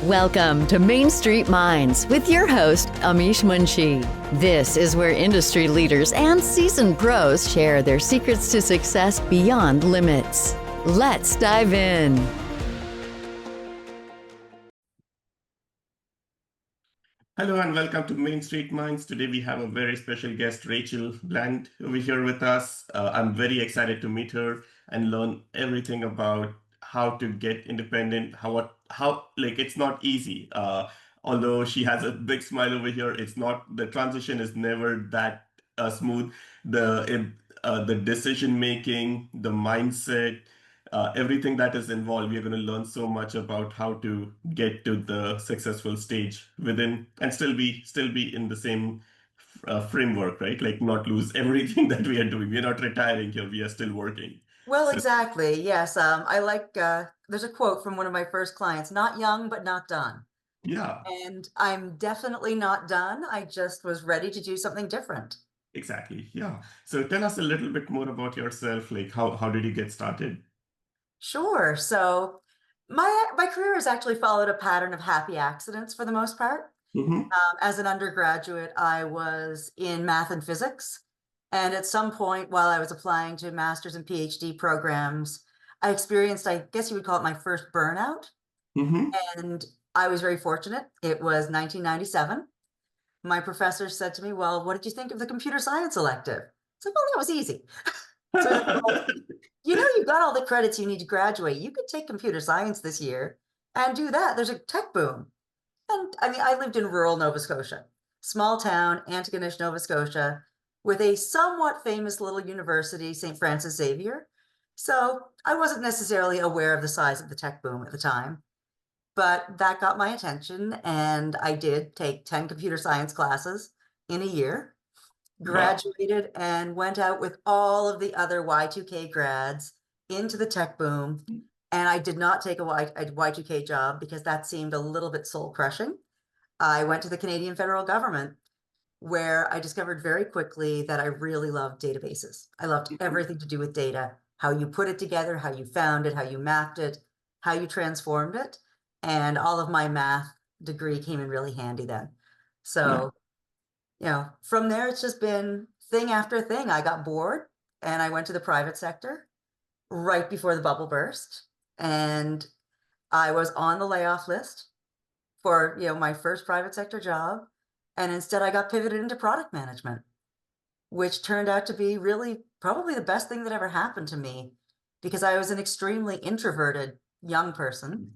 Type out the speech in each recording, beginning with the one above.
Welcome to Main Street Minds with your host, Amish Munshi. This is where industry leaders and seasoned pros share their secrets to success beyond limits. Let's dive in. Hello and welcome to Main Street Minds. Today we have a very special guest, Rachel Bland, over here with us. I'm very excited to meet her and learn everything about how to get independent, how like it's not easy. Although she has a big smile over here, it's not, the transition is never that smooth. The decision making, the mindset, everything that is involved. We're going to learn so much about how to get to the successful stage within and still be in the same framework, right? Like not lose everything that we are doing. We're not retiring here. We are still working. Well, So exactly. Yes. I like, there's a quote from one of my first clients, not young, but not done. yeah, And I'm definitely not done. I just was ready to do something different. exactly. Yeah. So tell us a little bit more about yourself. Like how did you get started? Sure. So my career has actually followed a pattern of happy accidents for the most part. Mm-hmm. As an undergraduate, I was in math and physics. And at some point while I was applying to master's and PhD programs, I experienced, I guess you would call it my first burnout. Mm-hmm. And I was very fortunate. It was 1997. My professor said to me, "Well, what did you think of the computer science elective?" I said, "Well, that was easy." So he's like, "Well, you've got all the credits you need to graduate. You could take computer science this year and do that. There's a tech boom." And I mean, I lived in rural Nova Scotia, small town, Antigonish, Nova Scotia, with a somewhat famous little university, St. Francis Xavier. So I wasn't necessarily aware of the size of the tech boom at the time. But that got my attention, and I did take 10 computer science classes in a year, Wow. graduated, and went out with all of the other Y2K grads into the tech boom. And I did not take a Y2K job because that seemed a little bit soul crushing. I went to the Canadian federal government, where I discovered very quickly that I really loved databases. I loved everything to do with data, how you put it together, how you found it, how you mapped it, how you transformed it. And all of my math degree came in really handy then. Yeah. So, from there, it's just been thing after thing. I got bored and I went to the private sector right before the bubble burst. And I was on the layoff list for, my first private sector job. And instead I got pivoted into product management, which turned out to be really probably the best thing that ever happened to me because I was an extremely introverted young person.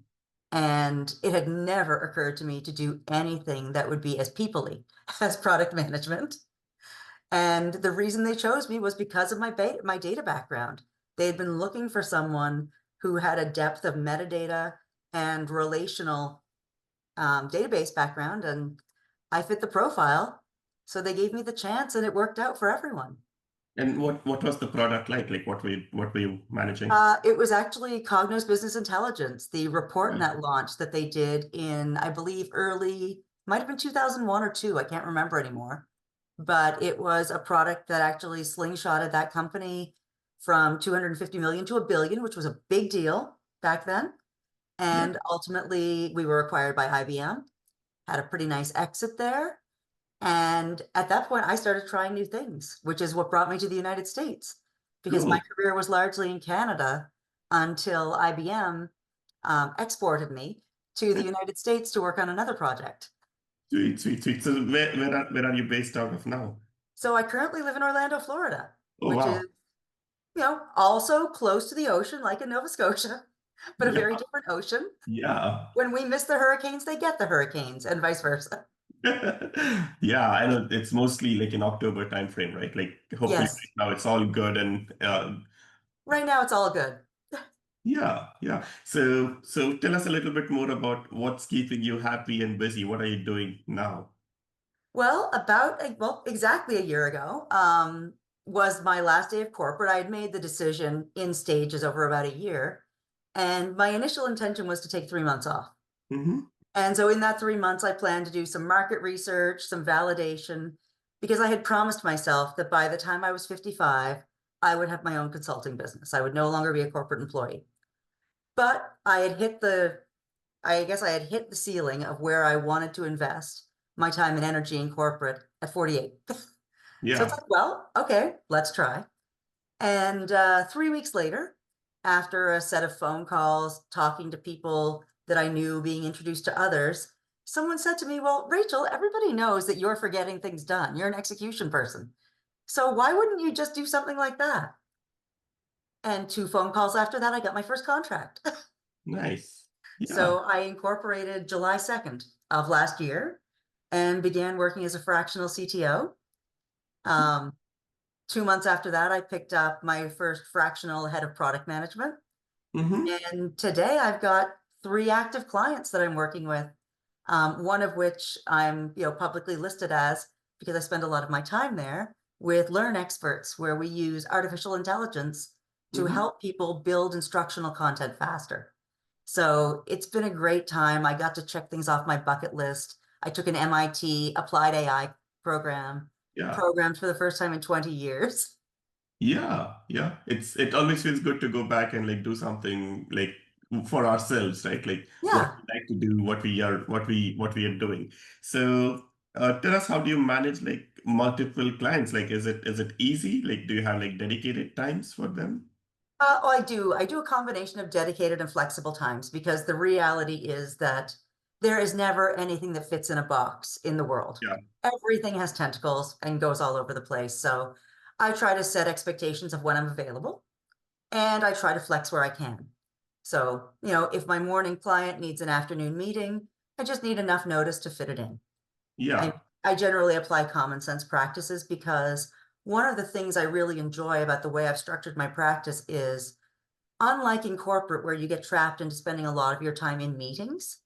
And it had never occurred to me to do anything that would be as people-y as product management. And the reason they chose me was because of my data background. They had been looking for someone who had a depth of metadata and relational database background, and I fit the profile. So they gave me the chance, and it worked out for everyone. And what was the product like? Like what were you managing? It was actually Cognos Business Intelligence, the report Right. net launch that they did in, I believe, might have been 2001 or two, I can't remember anymore. But it was a product that actually slingshotted that company from 250 million to $1 billion, which was a big deal back then. Yeah. And ultimately, we were acquired by IBM, had a pretty nice exit there. And at that point, I started trying new things, which is what brought me to the United States, because my Cool. career was largely in Canada until IBM exported me to the United States to work on another project. Sweet, sweet, sweet. So where are you based out of now? So I currently live in Orlando, Florida, Oh which is, wow. also close to the ocean, like in Nova Scotia, but a Yeah. very different ocean. Yeah. When we miss the hurricanes, they get the hurricanes, and vice versa. Yeah, I know it's mostly like in October time frame, right? Like hopefully Yes, right now it's all good and right now it's all good. yeah, yeah. So tell us a little bit more about what's keeping you happy and busy. What are you doing now? Well, exactly a year ago, was my last day of corporate. I had made the decision in stages over about a year, and my initial intention was to take 3 months off. Mm-hmm. And so in that 3 months, I planned to do some market research, some validation, because I had promised myself that by the time I was 55, I would have my own consulting business. I would no longer be a corporate employee. But I had hit the I guess I had hit the ceiling of where I wanted to invest my time and energy in corporate at 48. So it's Yeah. like, well, okay, let's try. And 3 weeks later, after a set of phone calls, talking to people that I knew, being introduced to others, someone said to me, well, Rachel, everybody knows that you're for getting things done. You're an execution person. So why wouldn't you just do something like that? And 2 phone calls after that, I got my first contract. Nice. Yeah. So I incorporated July 2nd of last year and began working as a fractional CTO. 2 months after that, I picked up my first fractional head of product management. Mm-hmm. And today I've got 3 active clients that I'm working with. One of which I'm, publicly listed as, because I spend a lot of my time there with Learn Experts, where we use artificial intelligence to Mm-hmm. help people build instructional content faster. So it's been a great time. I got to check things off my bucket list. I took an MIT applied AI program, Yeah. programmed for the first time in 20 years. Yeah. Yeah. It always feels good to go back and like do something like for ourselves, right? Like what Yeah. we like to do, what we are doing. So tell us, how do you manage like multiple clients? Like is it easy? Like do you have like dedicated times for them? Oh, I do. I do a combination of dedicated and flexible times because the reality is that there is never anything that fits in a box in the world. Yeah. Everything has tentacles and goes all over the place. So I try to set expectations of when I'm available and I try to flex where I can. So, if my morning client needs an afternoon meeting, I just need enough notice to fit it in. I, Yeah. I generally apply common sense practices because one of the things I really enjoy about the way I've structured my practice is, unlike in corporate where you get trapped into spending a lot of your time in meetings,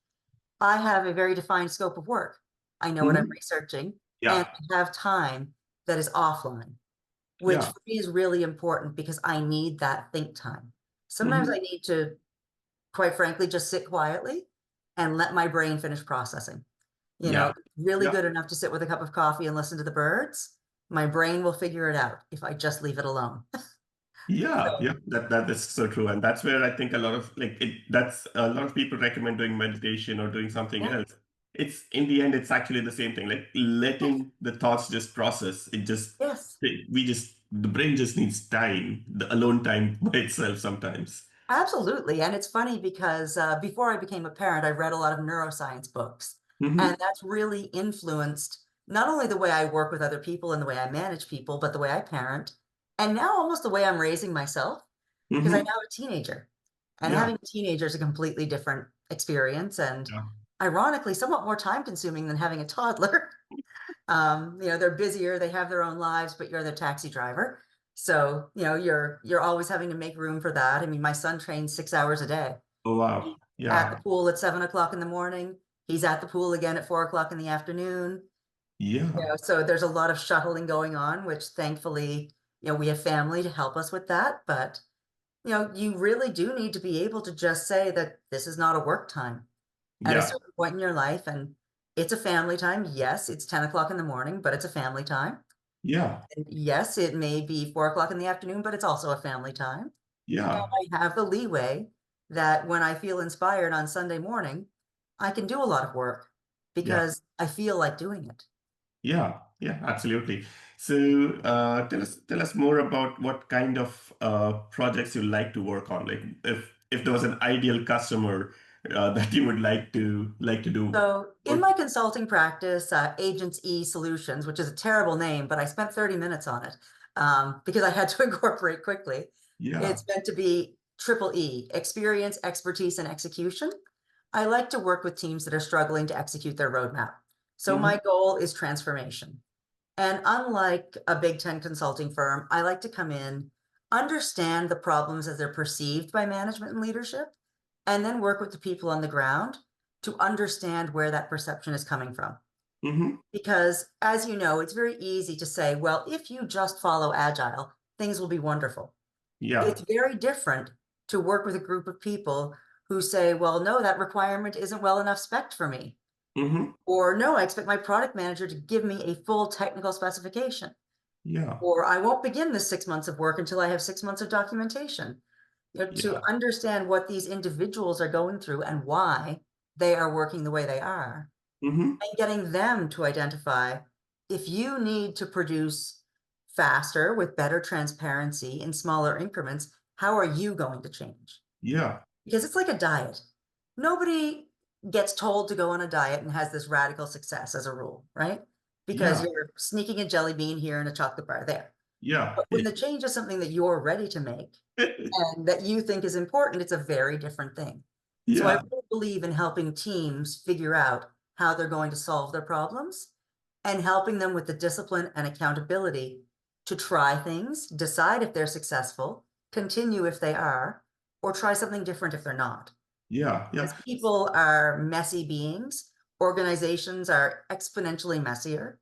I have a very defined scope of work. I know what I'm Hmm. researching and Yeah. I have time that is offline, which Yeah. for me is really important because I need that think time. Sometimes Hmm. I need to, quite frankly, just sit quietly and let my brain finish processing. Yeah. Really Yeah. good enough to sit with a cup of coffee and listen to the birds. My brain will figure it out if I just leave it alone. Yeah, So, yeah, that is so true, and that's where I think a lot of like it. That's a lot of people recommend doing meditation or doing something yeah, else. It's in the end, it's actually the same thing. Like letting the thoughts just process. yes. We just the brain just needs time, the alone time by itself sometimes. Absolutely. And it's funny because before I became a parent, I read a lot of neuroscience books. And Mm-hmm. that's really influenced not only the way I work with other people and the way I manage people, but the way I parent. And now almost the way I'm raising myself, because I Mm-hmm. now have a teenager. And Yeah. having a teenager is a completely different experience and Yeah. ironically somewhat more time consuming than having a toddler. They're busier, they have their own lives, but you're their taxi driver. So, you're always having to make room for that. I mean, my son trains 6 hours a day. Oh wow. He's at the Yeah. pool at 7 o'clock in the morning. He's at the pool again at 4 o'clock in the afternoon. Yeah. So there's a lot of shuttling going on, which thankfully, we have family to help us with that. But, you really do need to be able to just say that this is not a work time at a Yeah. certain point in your life. And it's a family time. Yes, it's 10 o'clock in the morning, but it's a family time. Yeah. And yes, it may be 4 o'clock in the afternoon, but it's also a family time. And Yeah. I have the leeway that when I feel inspired on Sunday morning, I can do a lot of work Yeah. because I feel like doing it. Yeah, yeah, absolutely. So, tell us more about what kind of projects you like to work on. Like, if there was an ideal customer that you would like to do So in work. my consulting practice, Agents E Solutions, which is a terrible name, but I spent 30 minutes on it because I had to incorporate quickly. Yeah. It's meant to be triple E, experience, expertise, and execution. I like to work with teams that are struggling to execute their roadmap. So Hmm. my goal is transformation. And unlike a Big Ten consulting firm, I like to come in, understand the problems as they're perceived by management and leadership, and then work with the people on the ground to understand where that perception is coming from. Hmm. Because as you know, it's very easy to say, well, if you just follow Agile, things will be wonderful. Yeah. It's very different to work with a group of people who say, well, no, that requirement isn't well enough spec'd for me. Hmm. Or no, I expect my product manager to give me a full technical specification. Yeah. Or I won't begin this 6 months of work until I have 6 months of documentation. To Yeah. understand what these individuals are going through and why, they are working the way they are, Mm-hmm. and getting them to identify if you need to produce faster with better transparency in smaller increments, how are you going to change? Yeah. Because it's like a diet. Nobody gets told to go on a diet and has this radical success as a rule, right? Because Yeah. you're sneaking a jelly bean here and a chocolate bar there. Yeah. But when the change is something that you're ready to make and that you think is important, it's a very different thing. So I Yeah. really believe in helping teams figure out how they're going to solve their problems and helping them with the discipline and accountability to try things, decide if they're successful, continue if they are, or try something different if they're not. Yeah. Yeah. Because people are messy beings, organizations are exponentially messier.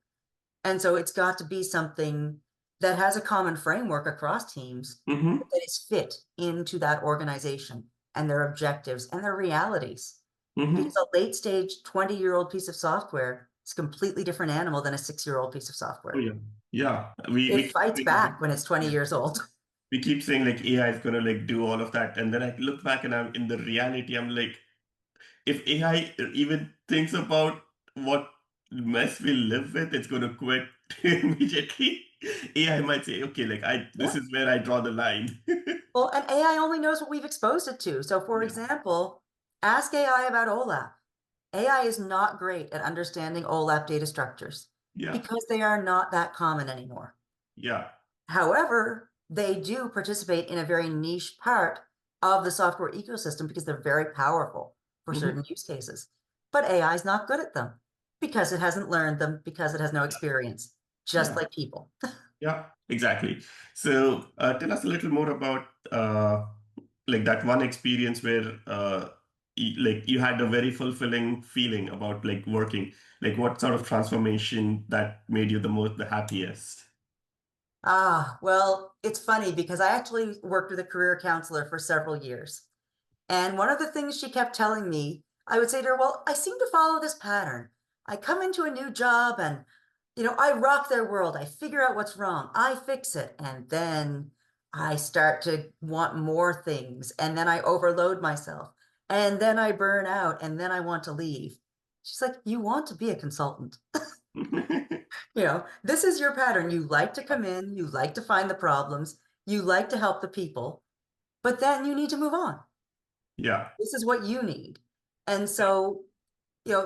And so it's got to be something that has a common framework across teams Mm-hmm. that is fit into that organization and their objectives and their realities. Mm-hmm. Because a late stage 20-year-old piece of software is a completely different animal than a 6-year-old piece of Oh, software. yeah. Yeah. We It keep fights saying, back when it's 20 years old. we keep saying like AI is gonna like do all of that, and then I look back and I'm in the reality. I'm like, if AI even thinks about what mess we live with, it's gonna quit immediately. AI might say, okay, like this Yeah. is where I draw the line. Well, and AI only knows what we've exposed it to. So for Yeah. example, ask AI about OLAP. AI is not great at understanding OLAP data structures Yeah. because they are not that common anymore. Yeah. However, they do participate in a very niche part of the software ecosystem because they're very powerful for Mm-hmm. certain use cases. But AI is not good at them because it hasn't learned them, because it has no experience, just Yeah. like people. Yeah, exactly. So tell us a little more about like that one experience where like you had a very fulfilling feeling about like working. Like what sort of transformation that made you the happiest? Well, it's funny because I actually worked with a career counselor for several years. And one of the things she kept telling me, I would say to her, well, I seem to follow this pattern. I come into a new job and, I rock their world. I figure out what's wrong. I fix it. And then I start to want more things. And then I overload myself. And then I burn out. And then I want to leave. She's like, you want to be a consultant. This is your pattern. You like to come in, you like to find the problems, you like to help the people, but then you need to move on. Yeah. This is what you need. And so,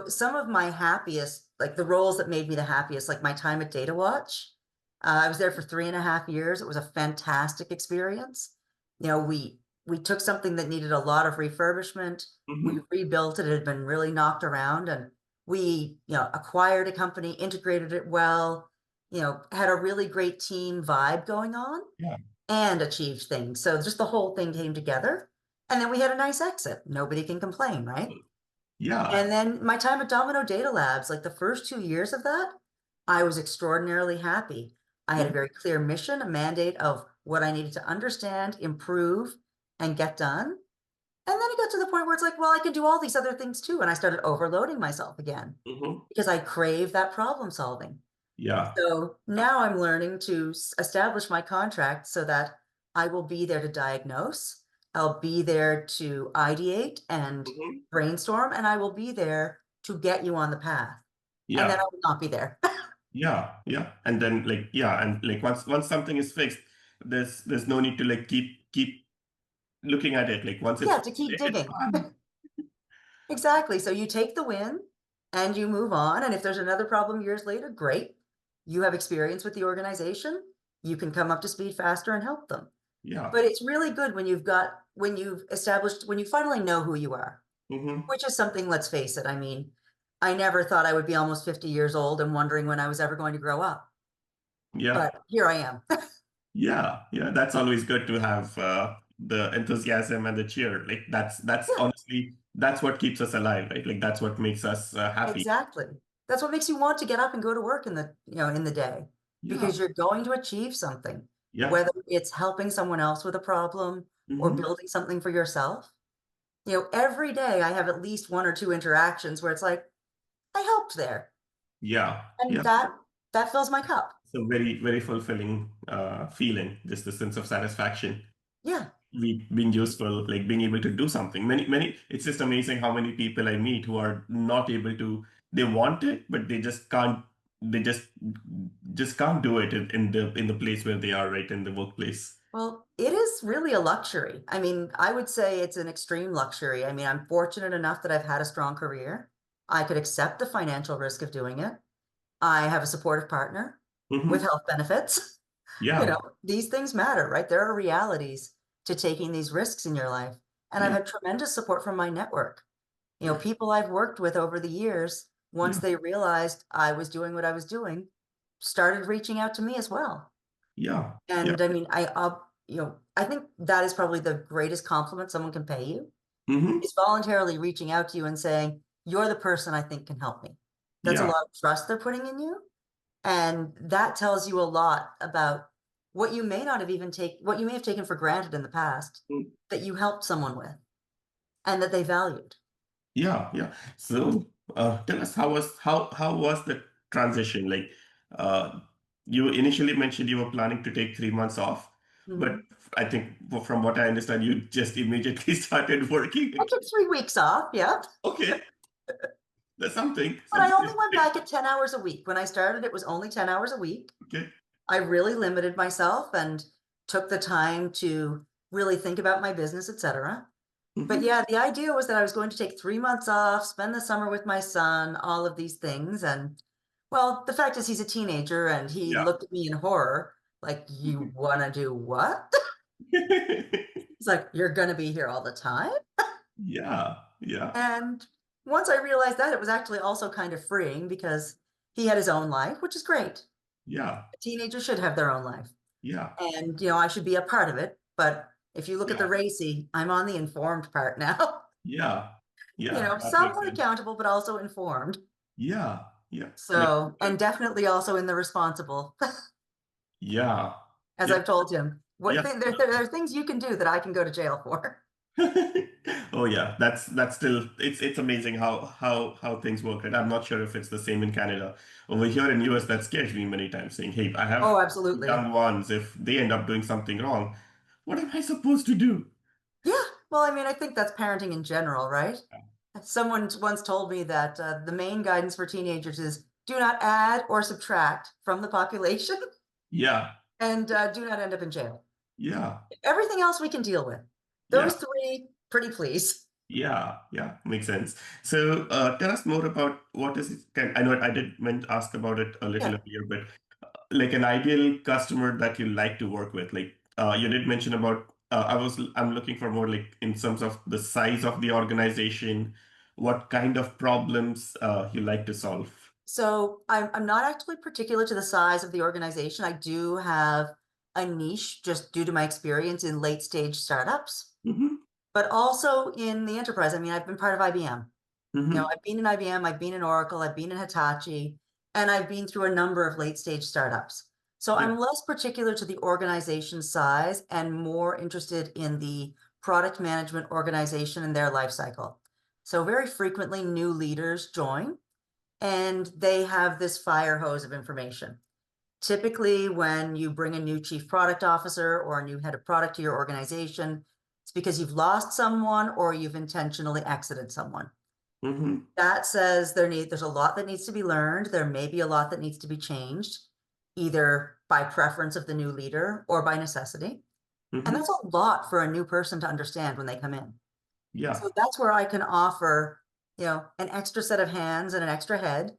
some of my happiest, like the roles that made me the happiest, like my time at Data Watch, I was there for 3.5 years. It was a fantastic experience. We took something that needed a lot of refurbishment. We Hmm. rebuilt it. It had been really knocked around, and we, acquired a company, integrated it well, had a really great team vibe going on Yeah. and achieved things. So just the whole thing came together. And then we had a nice exit. Nobody can complain, right? Yeah. And then my time at Domino Data Labs, like the first 2 years of that, I was extraordinarily happy. I had a very clear mission, a mandate of what I needed to understand, improve, and get done. And then it got to the point where it's like, well, I can do all these other things too. And I started overloading myself again Hmm. because I crave that problem solving. Yeah. So now I'm learning to establish my contract so that I will be there to diagnose, I'll be there to ideate and Hmm. brainstorm, and I will be there to get you on the path. And then Yeah. I will not be there. Yeah. Yeah. And then like yeah, and like once something is fixed, there's no need to like keep looking at it. Like once You it's have to keep it's digging. fine. Exactly. So you take the win and you move on. And if there's another problem years later, great. You have experience with the organization. You can come up to speed faster and help them. Yeah. But it's really good when you've established, when you finally know who you are, Hmm. which is something, let's face it. I mean, I never thought I would be almost 50 years old and wondering when I was ever going to grow up. Yeah. But here I am. Yeah. Yeah. That's always good to have the enthusiasm and the cheer. Like that's Yeah, honestly that's what keeps us alive, right? Like that's what makes us happy. exactly. That's what makes you want to get up and go to work in the day, Yeah. because you're going to achieve something, Yeah. whether it's helping someone else with a problem or Hmm. building something for yourself. Every day I have at least one or two interactions where it's like, I helped there. Yeah. And Yeah. that fills my cup. It's a very, very fulfilling feeling, just the sense of satisfaction. Yeah. we being useful, like being able to do something. Many, it's just amazing how many people I meet who are not able to, they want it, but they just can't, they just can't do it in the place where they are, right, in the workplace. Well, it is really a luxury. I mean, I would say it's an extreme luxury. I mean, I'm fortunate enough that I've had a strong career. I could accept the financial risk of doing it. I have a supportive partner with Hmm. health benefits. You Yeah, know, these things matter, right? There are realities to taking these risks in your life. And I've yeah, had tremendous support from my network. You know, people I've worked with over the years, once yeah, they realized I was doing what I was doing, started reaching out to me as well. yeah, yeah. And I mean, I think that is probably the greatest compliment someone can pay you Hmm. is voluntarily reaching out to you and saying, you're the person I think can help me. That's a Yeah, lot of trust they're putting in you. And that tells you a lot about what you may not have what you may have taken for granted in the past mm, that you helped someone with and that they valued. yeah, yeah. So, tell us how was the transition? Like, uh, you initially mentioned you were planning to take 3 months off, but Mhm. I think from what I understand, you just immediately started working I again. took 3 weeks off, yeah. Okay, that's something. But I Something only is went big. back at 10 hours a week. When I started, it was only 10 hours a week. Okay. I really limited myself and took the time to really think about my business, etc. But Hmm. yeah, the idea was that I was going to take 3 months off, spend the summer with my son, all of these things. And well, the fact is he's a teenager and he Yeah. looked at me in horror, like, you want to do what? He's like, you're going to be here all the time. Yeah. Yeah. And once I realized that, it was actually also kind of freeing because he had his own life, which is great. Yeah. A teenager should have their own life. Yeah. And, I should be a part of it. But if you look at the Yeah. racy, I'm on the informed part now. Yeah. Yeah. That makes Somewhat sense. accountable, but also informed. Yeah. Yeah. Makes So, and definitely also in the responsible, yeah. as Yeah. I've told him. Yeah. There are things you can do that I can go to jail for. Oh yeah, that's still it's amazing how things work, right? I'm not sure if it's the same in Canada. Over here in US, that scares me many times, saying, "Hey, I have Oh, absolutely. young ones. If they end up doing something wrong, what am I supposed to do?" Yeah. Well, I mean, I think that's parenting in general, right? Someone once told me that the main guidance for teenagers is do not add or subtract from the population Yeah, and do not end up in jail. yeah, Everything else we can deal with. yeah, Those three, pretty please. yeah, yeah. Makes sense. So, tell us more about what is it? I know I did meant ask about it a little Yeah. earlier, but like an ideal customer that you like to work with, like you did mention about I'm looking for more like in terms of the size of the organization, what kind of problems you like to solve. So I'm not actually particular to the size of the organization. I do have a niche just due to my experience in late stage startups, Mm-hmm. but also in the enterprise. I mean, I've been part of IBM. Mm-hmm. I've been in IBM, I've been in Oracle, I've been in Hitachi, and I've been through a number of late stage startups. So Yeah. I'm less particular to the organization size and more interested in the product management organization and their life cycle. So very frequently new leaders join and they have this fire hose of information. Typically, when you bring a new chief product officer or a new head of product to your organization, it's because you've lost someone or you've intentionally exited someone. Mm-hmm. That says there's a lot that needs to be learned. There may be a lot that needs to be changed, either by preference of the new leader or by necessity. And Mm-hmm. that's a lot for a new person to understand when they come in. Yeah. So that's where I can offer, an extra set of hands and an extra head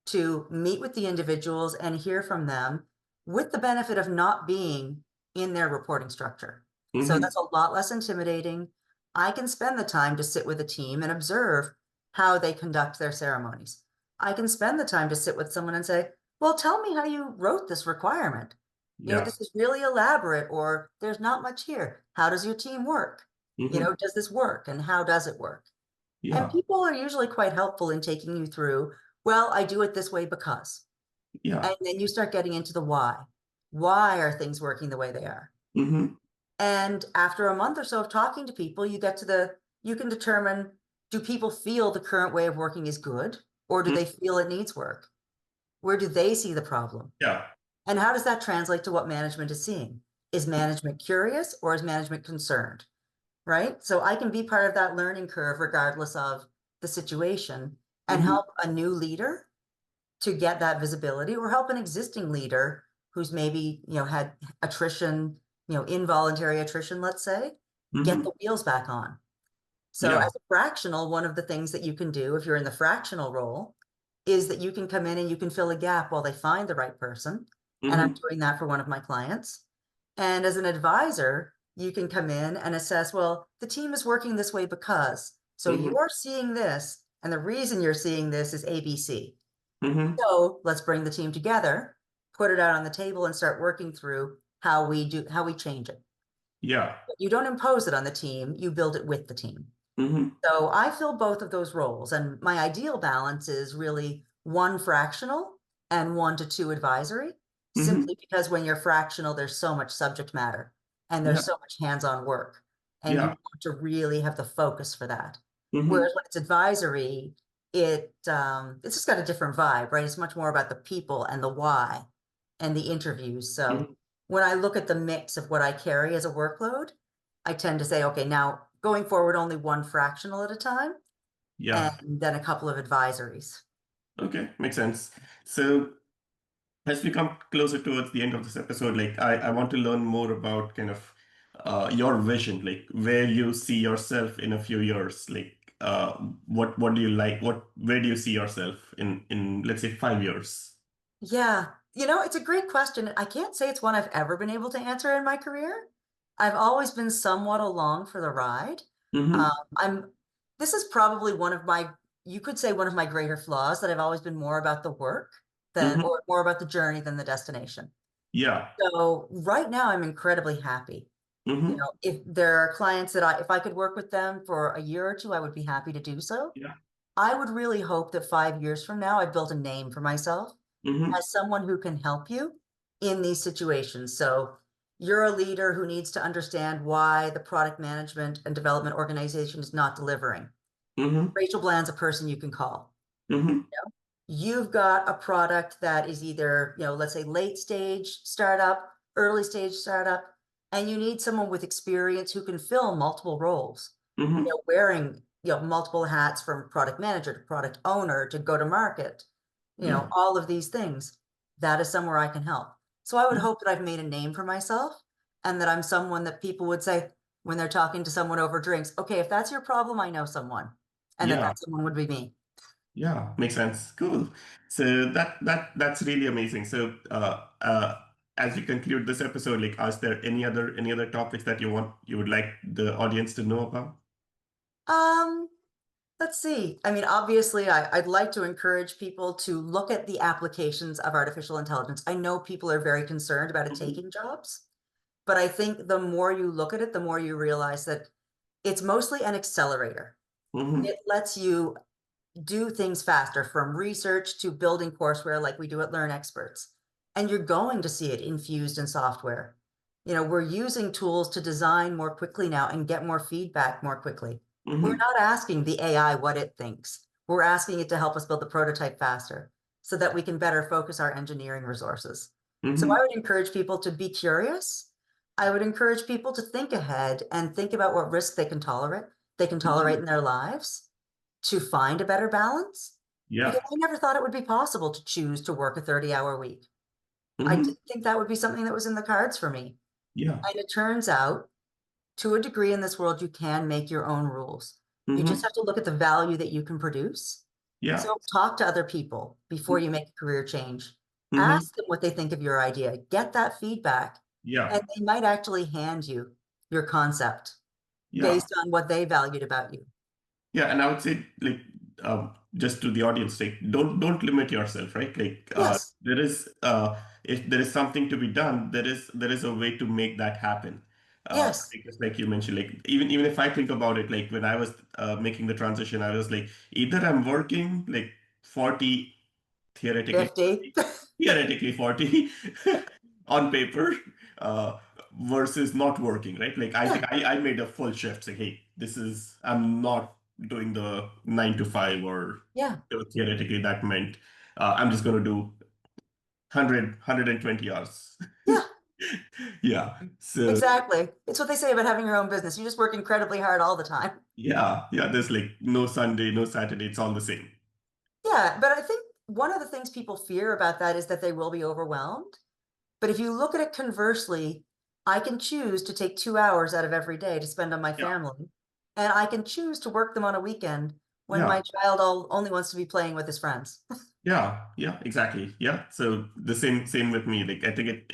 to meet with the individuals and hear from them with the benefit of not being in their reporting structure. So Mm-hmm. that's a lot less intimidating. I can spend the time to sit with a team and observe how they conduct their ceremonies. I can spend the time to sit with someone and say, well, tell me how you wrote this requirement. Yeah. This is really elaborate, or there's not much here. How does your team work? Mm-hmm. Does this work and how does it work? And Yeah. people are usually quite helpful in taking you through, well, I do it this way because. Yeah. And then you start getting into the why. Why are things working the way they are? Mm-hmm. And after a month or so of talking to people, you can determine, do people feel the current way of working is good, or do Mm-hmm. they feel it needs work? Where do they see the problem? Yeah. And how does that translate to what management is seeing? Is management curious or is management concerned? Right? So I can be part of that learning curve regardless of the situation and help a new leader to get that visibility, or help an existing leader who's maybe, had attrition, involuntary attrition, let's say, get the wheels back on. So Yeah. as a fractional, one of the things that you can do if you're in the fractional role is that you can come in and you can fill a gap while they find the right person. And I'm doing that for one of my clients. And as an advisor, you can come in and assess, well, the team is working this way because, so you're seeing this, and the reason you're seeing this is ABC. So let's bring the team together, put it out on the table, and start working through how we change it. Yeah. But you don't impose it on the team, you build it with the team. So I fill both of those roles, and my ideal balance is really 1 fractional and 1 to 2 advisory, simply because when you're fractional, there's so much subject matter and there's so much hands-on work, and you want to really have the focus for that. Whereas when it's advisory, it's just got a different vibe, right? It's much more about the people and the why and the interviews. So when I look at the mix of what I carry as a workload, I tend to say, okay, now going forward, only 1 fractional at a time, Yeah. and then a couple of advisories. Okay, makes sense. So as we come closer towards the end of this episode, like I want to learn more about kind of your vision, like where you see yourself in a few years. Like what do you like? Where do you see yourself in let's say 5 years? Yeah, it's a great question. I can't say it's one I've ever been able to answer in my career. I've always been somewhat along for the ride. This is probably you could say one of my greater flaws, that I've always been more about the work or more about the journey than the destination. Yeah. So right now I'm incredibly happy. If there are clients that if I could work with them for a year or 2, I would be happy to do so. Yeah. I would really hope that 5 years from now, I've built a name for myself as someone who can help you in these situations. So you're a leader who needs to understand why the product management and development organization is not delivering. Rachel Bland's a person you can call. You've got a product that is either, let's say late stage startup, early stage startup, and you need someone with experience who can fill multiple roles, wearing, multiple hats, from product manager to product owner to go to market, all of these things. That is somewhere I can help. So I would hope that I've made a name for myself, and that I'm someone that people would say when they're talking to someone over drinks, okay, if that's your problem, I know someone, and that someone would be me. Yeah, makes sense. Cool. So that's really amazing. So as we conclude this episode, like, is there any other topics that you would like the audience to know about? Let's see. I mean, obviously, I'd like to encourage people to look at the applications of artificial intelligence. I know people are very concerned about it taking jobs, but I think the more you look at it, the more you realize that it's mostly an accelerator. It lets you do things faster, from research to building courseware like we do at Learn Experts. And you're going to see it infused in software. We're using tools to design more quickly now and get more feedback more quickly. We're not asking the AI what it thinks. We're asking it to help us build the prototype faster so that we can better focus our engineering resources. So I would encourage people to be curious. I would encourage people to think ahead and think about what risk they can tolerate in their lives, to find a better balance. Yeah. Because I never thought it would be possible to choose to work a 30-hour week. I didn't think that would be something that was in the cards for me. Yeah. And it turns out, to a degree in this world, you can make your own rules. You just have to look at the value that you can produce. Yeah. So talk to other people before you make a career change. Ask them what they think of your idea. Get that feedback. Yeah. And they might actually hand you your concept based on what they valued about you. Yeah, and I would say, like, just to the audience, like, don't limit yourself, right? Like, Yes. there is if there is something to be done, there is a way to make that happen. Yes. Because, like you mentioned, like, even if I think about it, like when I was making the transition, I was like, either I'm working like 40, theoretically 50. theoretically 40 on paper, uh, versus not working, right? Like I think I made a full shift, saying, hey, I'm not doing the 9 to 5, or Yeah. theoretically that meant I'm just going to do 120 hours. Yeah. Yeah. So Exactly. It's what they say about having your own business. You just work incredibly hard all the time. yeah, there's like no Sunday, no Saturday. It's all the same. Yeah, but I think one of the things people fear about that is that they will be overwhelmed. But if you look at it conversely, I can choose to take 2 hours out of every day to spend on my Yeah, family, and I can choose to work them on a weekend when yeah, my child only wants to be playing with his friends. yeah, exactly. Yeah. So the same with me. Like I think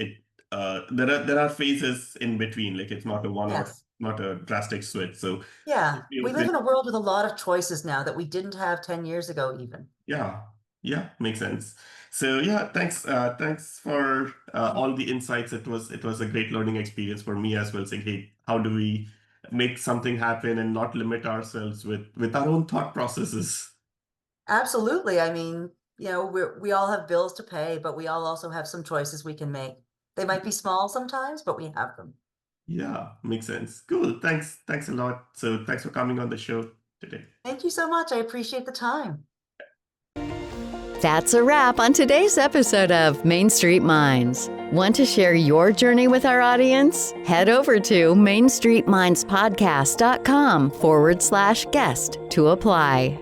there are phases in between. Like it's not a one or Yes. not a drastic switch. So Yeah. it We feels live in a world with a lot of choices now that we didn't have 10 years ago, even. yeah, yeah, makes sense. So yeah, thanks for all the insights. It was a great learning experience for me as well. Saying, hey, how do we make something happen and not limit ourselves with our own thought processes? Absolutely. I mean, we all have bills to pay, but we all also have some choices we can make. They might be small sometimes, but we have them. Yeah, makes sense. Cool. Thanks a lot. So thanks for coming on the show today. Thank you so much. I appreciate the time. That's a wrap on today's episode of Main Street Minds. Want to share your journey with our audience? Head over to mainstreetmindspodcast.com/guest to apply.